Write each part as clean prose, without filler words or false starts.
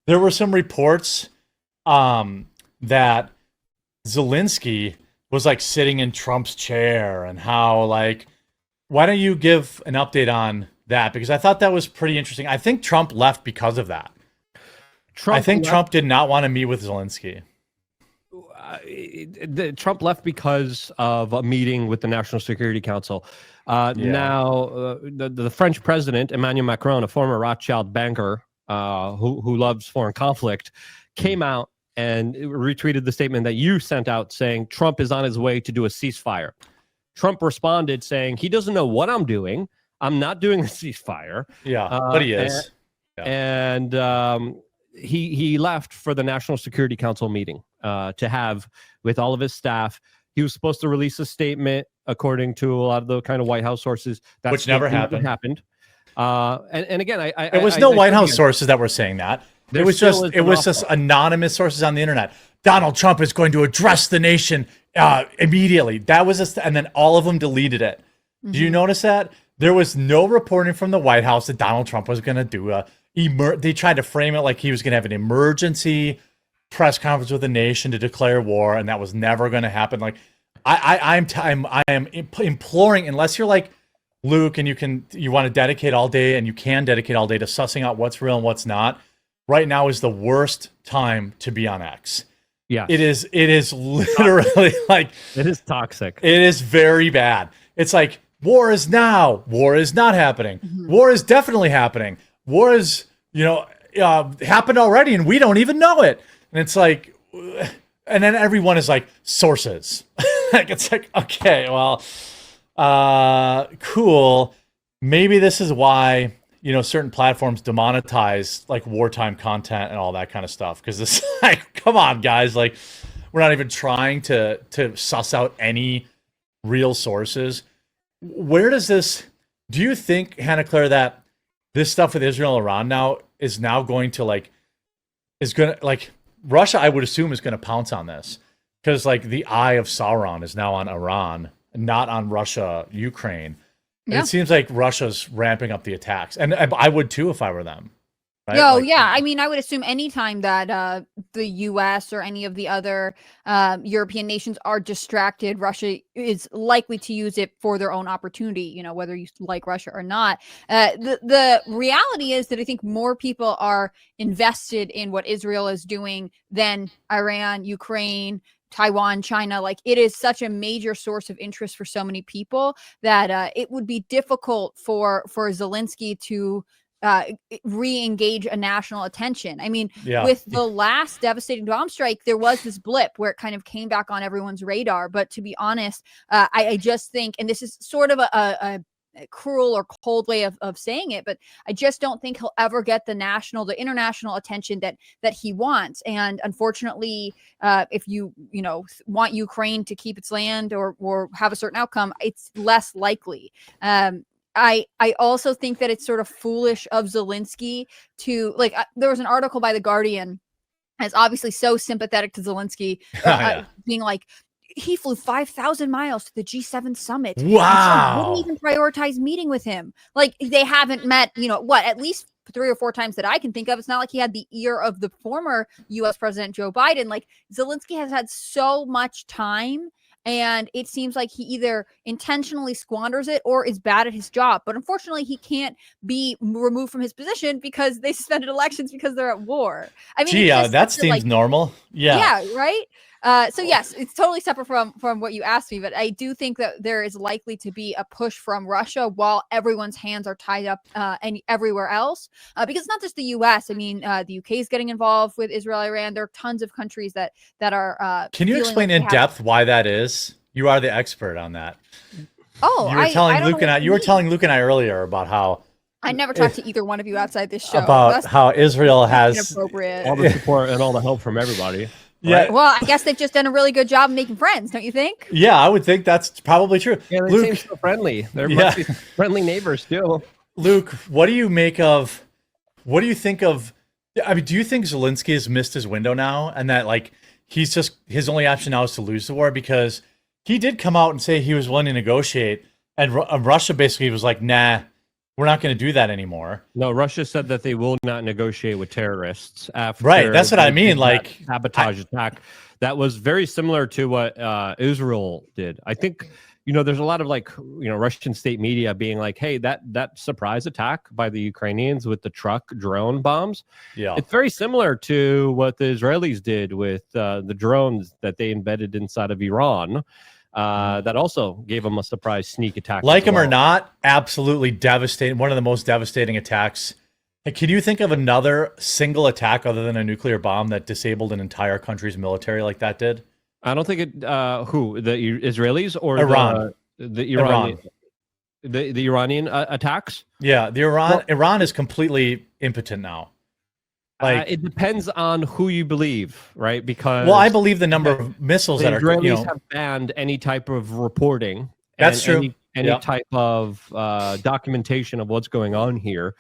there were some reports that Zelensky was like sitting in Trump's chair, and how like, why don't you give an update on that? Because I thought that was pretty interesting. I think Trump left because of that. Trump did not want to meet with Zelensky. Trump left because of a meeting with the National Security Council. Now, the French president, Emmanuel Macron, a former Rothschild banker who loves foreign conflict, came out and retweeted the statement that you sent out saying Trump is on his way to do a ceasefire. Trump responded saying he doesn't know what I'm doing. I'm not doing a ceasefire. But he is. And he left for the National Security Council meeting to have with all of his staff. He was supposed to release a statement, according to a lot of the kind of White House sources. Which never happened. And again, it was no White House sources that were saying that. It was just anonymous sources on the internet. Donald Trump is going to address the nation immediately. That was and then all of them deleted it. Mm-hmm. Did you notice that? There was no reporting from the White House that Donald Trump was going to do they tried to frame it like he was going to have an emergency press conference with the nation to declare war, and that was never going to happen. Like, I am imploring, unless you're like Luke and you want to dedicate all day, and you can dedicate all day to sussing out what's real and what's not. Right now is the worst time to be on X. Yeah, it is literally like, it is toxic. It is very bad. It's like, war is now. War is not happening. Mm-hmm. War is definitely happening. War is, happened already, and we don't even know it. And it's like, and then everyone is like, sources. Like, it's like, okay, well, cool. Maybe this is why, certain platforms demonetize like wartime content and all that kind of stuff. Because it's like, come on, guys. Like, we're not even trying to suss out any real sources. Where does this, do you think, Hannah Claire, that this stuff with Israel and Iran now is going to Russia, I would assume, is going to pounce on this, because like the eye of Sauron is now on Iran, not on Russia, Ukraine. Yeah. It seems like Russia's ramping up the attacks, and I would too if I were them. Right? I mean, I would assume anytime that the U.S. or any of the other European nations are distracted, Russia is likely to use it for their own opportunity, whether you like Russia or not. The reality is that I think more people are invested in what Israel is doing than Iran, Ukraine, Taiwan, China. Like, it is such a major source of interest for so many people that it would be difficult for Zelensky to re-engage a national attention. I mean, with the last devastating bomb strike, there was this blip where it kind of came back on everyone's radar. But to be honest, I just think, and this is sort of a cruel or cold way of saying it, but I just don't think he'll ever get the international attention that he wants. And unfortunately, if you want Ukraine to keep its land or have a certain outcome, it's less likely. I also think that it's sort of foolish of Zelensky to there was an article by The Guardian that's obviously so sympathetic to Zelensky, being like, he flew 5,000 miles to the G7 summit. Wow. Wouldn't even prioritize meeting with him. Like, they haven't met, at least 3 or 4 times that I can think of. It's not like he had the ear of the former U.S. President Joe Biden. Like, Zelensky has had so much time, and it seems like he either intentionally squanders it or is bad at his job. But unfortunately, he can't be removed from his position because they suspended elections because they're at war. I mean, that seems normal. Yeah, right? So yes, it's totally separate from what you asked me, but I do think that there is likely to be a push from Russia while everyone's hands are tied up and everywhere else, because it's not just the U.S. I mean, the UK is getting involved with Israel, Iran. There are tons of countries that are. Can you explain in depth why that is? You are the expert on that. Oh, you were telling Luke and I. You were telling Luke and I earlier about how. I never talked to either one of you outside this show. About how Israel has all the support and all the help from everybody. Yeah. Well, I guess they've just done a really good job making friends, don't you think? Yeah, I would think that's probably true. Yeah, they seem so friendly. They're must be friendly neighbors too. Luke, what do you think of? I mean, do you think Zelensky has missed his window now, and that like his only option now is to lose the war? Because he did come out and say he was willing to negotiate, and Russia basically was like, "Nah, we're not going to do that anymore. No, Russia said that they will not negotiate with terrorists after. Right, that's what I mean. Like sabotage attack. That was very similar to what Israel did. I think, there's a lot of Russian state media being like, hey, that surprise attack by the Ukrainians with the truck drone bombs. Yeah, it's very similar to what the Israelis did with the drones that they embedded inside of Iran. That also gave them a surprise sneak attack. Like them or not, absolutely devastating. One of the most devastating attacks. Hey, can you think of another single attack other than a nuclear bomb that disabled an entire country's military like that did? I don't think it. Who, the Israelis or Iran? The Iranian, the Iranian attacks. Yeah, Iran is completely impotent now. Like it depends on who you believe, right? Because I believe the number of missiles that Israelis have banned any type of reporting. That's true. Any type of documentation of what's going on here.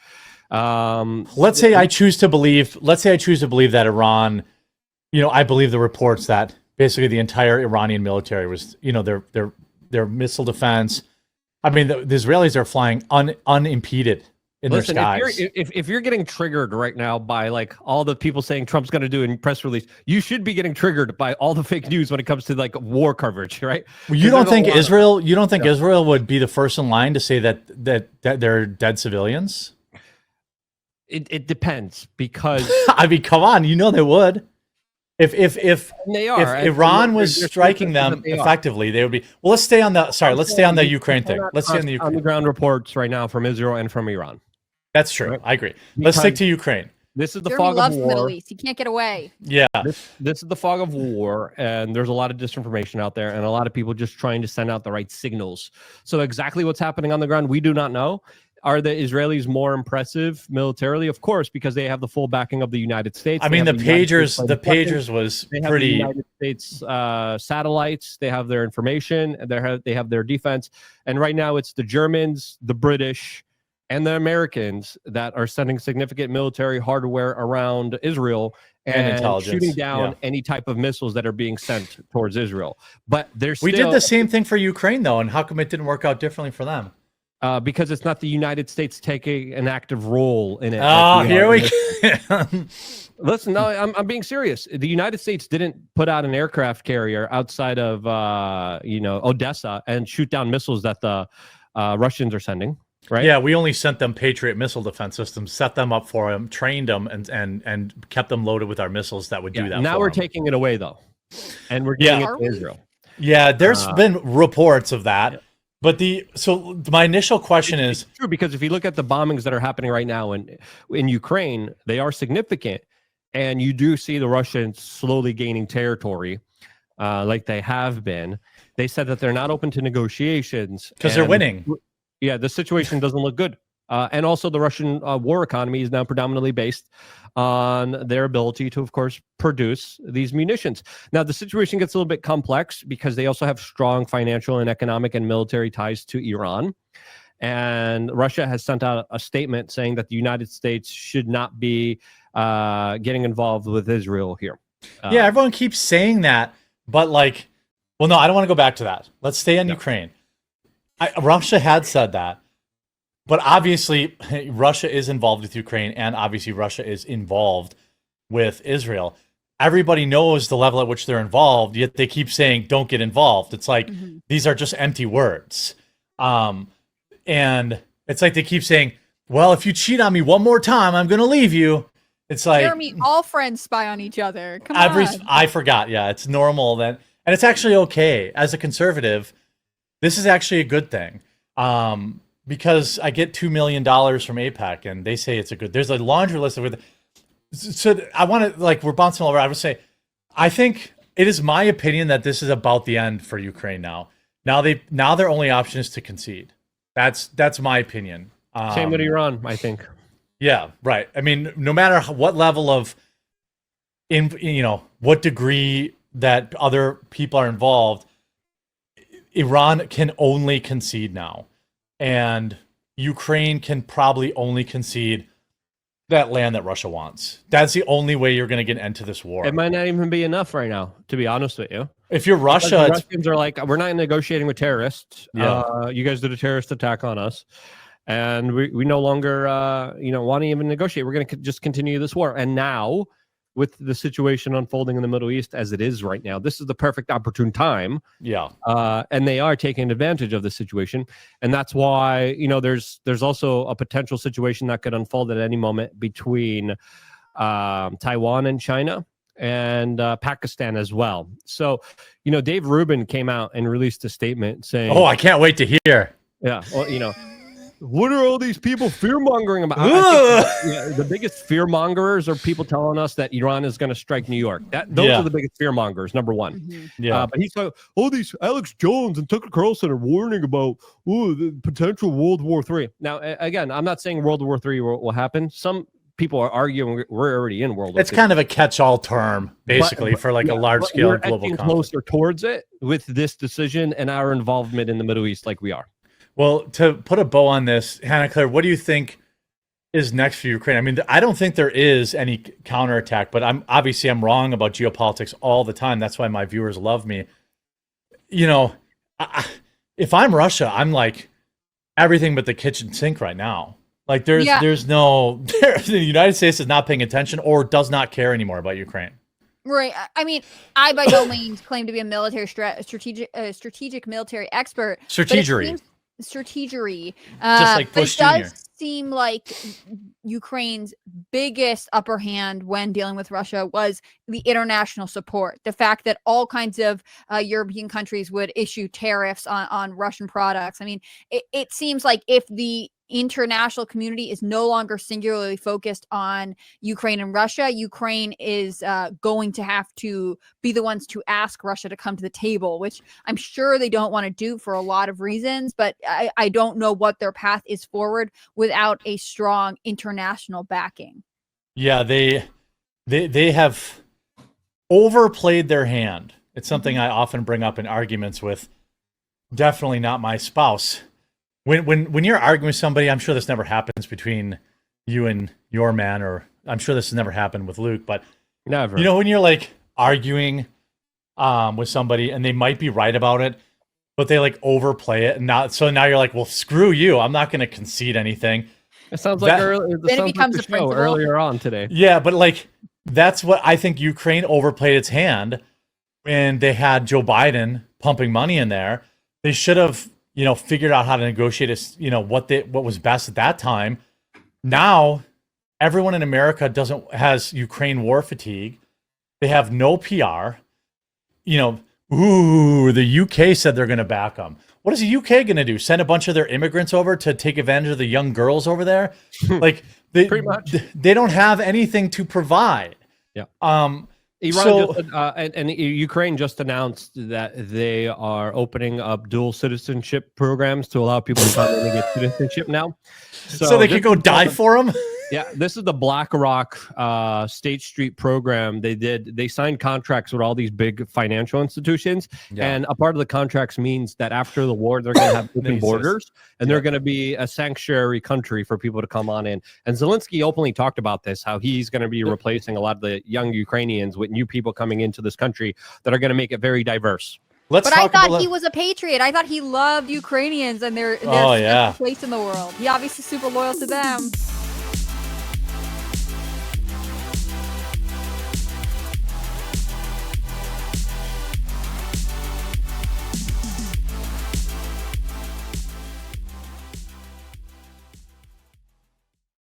Let's say I choose to believe that Iran, I believe the reports that basically the entire Iranian military was, their missile defense. I mean, the Israelis are flying unimpeded in their skies. If you're getting triggered right now by like all the people saying Trump's going to do a press release, you should be getting triggered by all the fake news when it comes to like war coverage, right? Well, you don't think Israel would be the first in line to say that they're dead civilians? It depends, because I mean, come on, they would. If Iran was striking them effectively, they would be. Well, let's stay on the Ukraine thing. Let's stay on the Ukraine. On the ground reports right now from Israel and from Iran. That's true. Right? I agree. Let's stick to Ukraine. This is the Jeremy fog loves of war. Middle East. He can't get away. Yeah. This is the fog of war, and there's a lot of disinformation out there, and a lot of people just trying to send out the right signals. So exactly what's happening on the ground, we do not know. Are the Israelis more impressive militarily? Of course, because they have the full backing of the United States. I mean, the pagers was they have pretty. The United States satellites. They have their information. They have their defense. And right now, it's the Germans, the British, and the Americans that are sending significant military hardware around Israel and shooting down any type of missiles that are being sent towards Israel. But we did the same thing for Ukraine, though, and how come it didn't work out differently for them? Because it's not the United States taking an active role in it. Oh, here we go. Listen, no, I'm being serious. The United States didn't put out an aircraft carrier outside of Odessa and shoot down missiles that the Russians are sending. Right? Yeah, we only sent them Patriot missile defense systems, set them up for them, trained them, and kept them loaded with our missiles that would do that. Now we're taking it away though, and we're giving it to Israel. Yeah, there's been reports of that. Yeah. But my initial question is true, because if you look at the bombings that are happening right now in Ukraine, they are significant, and you do see the Russians slowly gaining territory, like they have been. They said that they're not open to negotiations because they're winning. Yeah, the situation doesn't look good. And also the Russian war economy is now predominantly based on their ability to, of course, produce these munitions. Now, the situation gets a little bit complex because they also have strong financial and economic and military ties to Iran. And Russia has sent out a statement saying that the United States should not be getting involved with Israel here. Yeah, everyone keeps saying that, but no, I don't want to go back to that. Let's stay on Ukraine. Russia had said that. But obviously, Russia is involved with Ukraine, and obviously Russia is involved with Israel. Everybody knows the level at which they're involved, yet they keep saying, don't get involved. It's like, these are just empty words. And it's like they keep saying, well, if you cheat on me one more time, I'm going to leave you. It's like... Jeremy, all friends spy on each other. Come on. I forgot. Yeah, it's normal then. And it's actually okay. As a conservative, this is actually a good thing. Because I get $2 million from AIPAC, and they say it's a good. There's a laundry list of. So I want to we're bouncing over. I would say, I think it is my opinion that this is about the end for Ukraine now. Now their only option is to concede. That's my opinion. Same with Iran, I think. Yeah, right. I mean, no matter what level of, what degree that other people are involved, Iran can only concede now. And Ukraine can probably only concede that land that Russia wants. That's the only way you're going to get an end to this war. It might not even be enough right now, to be honest with you. If you're Russia, the Russians are like, we're not negotiating with terrorists. You guys did a terrorist attack on us. and we no longer want to even negotiate. We're going to just continue this war. And now, with the situation unfolding in the Middle East as it is right now, this is the perfect opportune time. Yeah. And they are taking advantage of the situation. And that's why, there's also a potential situation that could unfold at any moment between Taiwan and China and Pakistan as well. So, Dave Rubin came out and released a statement saying, "Oh, I can't wait to hear." Yeah. Well, what are all these people fear-mongering about? I think, the biggest fear-mongers are people telling us that Iran is going to strike New York. Those are the biggest fear-mongers, number one. Mm-hmm. Yeah. But he's like, these Alex Jones and Tucker Carlson are warning about the potential World War III. Now, again, I'm not saying World War III will happen. Some people are arguing we're already in World War III. It's kind of a catch-all term, basically, for like a large-scale global conflict. We're closer towards it with this decision and our involvement in the Middle East like we are. Well, to put a bow on this, Hannah Claire, what do you think is next for Ukraine? I mean, I don't think there is any counterattack, but I'm wrong about geopolitics all the time. That's why my viewers love me. If I'm Russia, I'm like everything but the kitchen sink right now. Like the United States is not paying attention or does not care anymore about Ukraine. Right. I mean, I by no means claim to be a military strategic military expert. Strategery. Just like Bush Jr. It does seem like Ukraine's biggest upper hand when dealing with Russia was the international support. The fact that all kinds of European countries would issue tariffs on Russian products. I mean, it seems like if the international community is no longer singularly focused on Ukraine and Russia, Ukraine is going to have to be the ones to ask Russia to come to the table, which I'm sure they don't want to do for a lot of reasons, but I don't know what their path is forward without a strong international backing. Yeah, they have overplayed their hand. It's something I often bring up in arguments with definitely not my spouse. When you're arguing with somebody, I'm sure this never happens between you and your man, or I'm sure this has never happened with Luke, but never. When you're like arguing with somebody and they might be right about it, but they like overplay it, and now you're like, well, screw you, I'm not going to concede anything. It sounds like the show earlier on today. Yeah, but like that's what I think Ukraine overplayed its hand when they had Joe Biden pumping money in there. They should have figured out how to negotiate what was best at that time. Now, everyone in America has Ukraine war fatigue. They have no PR. The UK said they're going to back them. What is the UK going to do? Send a bunch of their immigrants over to take advantage of the young girls over there? Like pretty much. They don't have anything to provide. Yeah. Iran and Ukraine just announced that they are opening up dual citizenship programs to allow people to come in and get citizenship now. So they could go die for them? Yeah, this is the BlackRock State Street program. They signed contracts with all these big financial institutions, and a part of the contracts means that after the war, they're going to have open borders, and they're going to be a sanctuary country for people to come on in. And Zelensky openly talked about this, how he's going to be replacing a lot of the young Ukrainians with new people coming into this country that are going to make it very diverse. But I thought he was a patriot. I thought he loved Ukrainians and their place in the world. He obviously super loyal to them.